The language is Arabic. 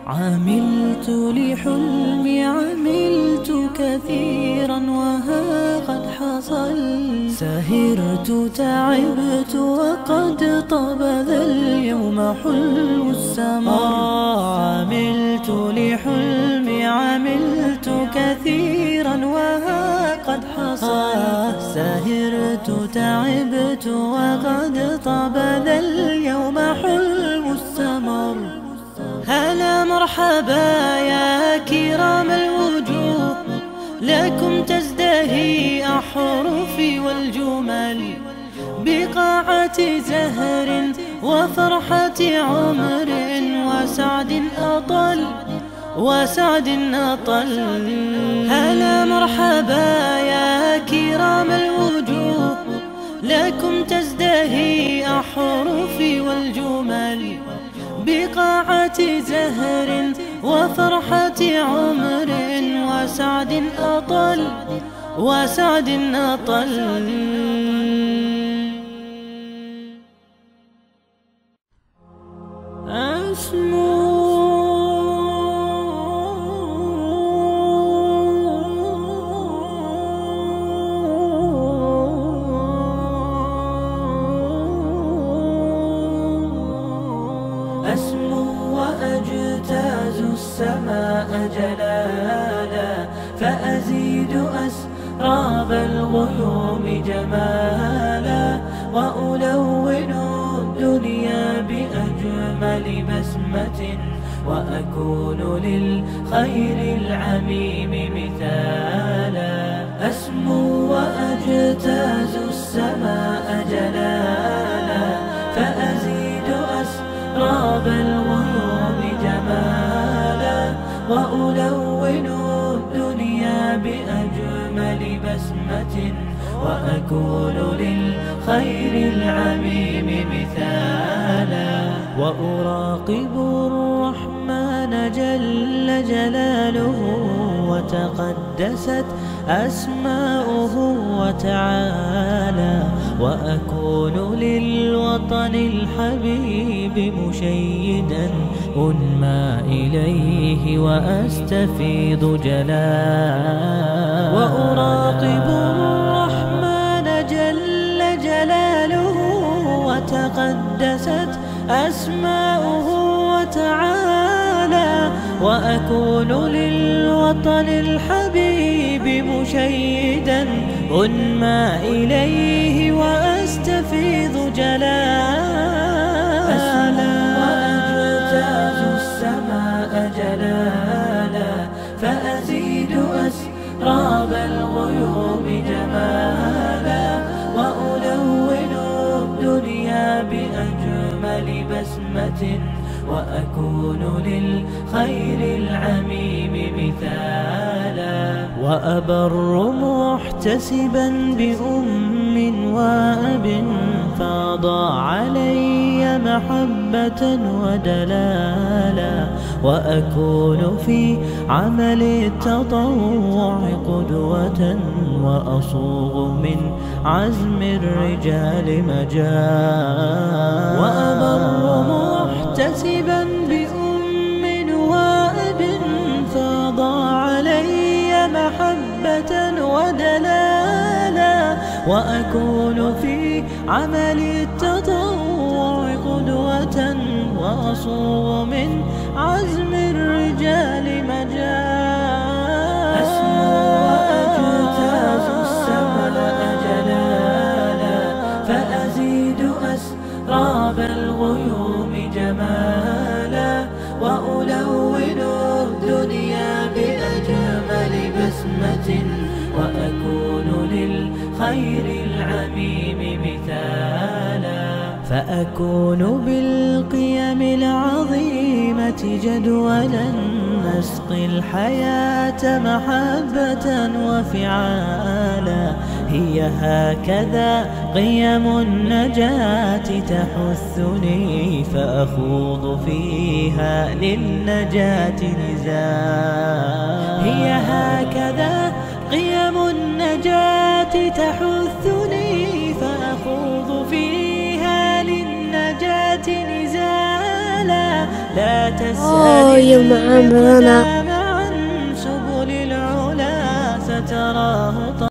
عملت لحلمي عملت كثيرا وها قد حصل، سهرت تعبت وقد طاب ذا اليوم حلو السمر. عملت لحلمي عملت كثيرا وها قد حصل، سهرت تعبت وقد طاب ذا اليوم حلو السمر. هلا مرحبا يا كرام الوجوه، لكم تزدهي أحرفي والجمل، بقاعة زهر وفرحة عمر وسعد أطل. هلا مرحبا يا كرام الوجوه، لكم تزدهي أحرفي والجمل، بقاعة زهر وفرحة عمر وسعد أطل. أسمو وأجتاز السماء جلالا، فأزيد أسراب الغيوم جمالا، وألون الدنيا بأجمل بسمة، وأكون للخير العميم مثالا. أسمو وأجتاز السماء جلالا، فأزيد أسراب الغيوم جمالا، وألون الدنيا بأجمل بسمة، وأكون للخير العميم مثالا. وأراقب الرحمن جل جلاله، وتقدست أسماؤه وتعالى، وأكون للوطن الحبيب مشيدا أنمى إليه وأستفيض جلالا. وأراقب الرحمن جل جلاله، وتقدست أسماؤه وتعالى، وأكون للوطن الحبيب مشيدا أنمى إليه وأستفيض جلالا. وأجتاز السماء جلالا، فأزيد أسراب الغيوم جمالا، وألون الدنيا بأجمل بسمة، وأكون للخير العميم مثالا. وأبر محتسبا بأم وأب، فاض علي محبة ودلالا، وأكون في عمل التطوع قدوة، وأصوغ من عزم الرجال مجال. وأبر محتسبا بأم وأب، فاض علي محبة ودلالا، وأكون في عمل التطوع قدوة، وأصوغ من عزم الرجال مجال. أسمو وأجتاز السماء جلالا، فأزيد أسراب الغيوم جمالا، وألون الدنيا بأجمل بسمة، وأكون للخير العميم مثالا. فأكون بالقيم العظيمة جدولا، نسقي الحياة محبة وفعالا. هي هكذا قيم النجاة تحثني، فأخوض فيها للنجاة نزالا. هي هكذا قيم النجاة تحثني، فأخوض فيها للنجاة الحياة نزالا لا تسأل يوم عمرنا عن سبل العلا ستراه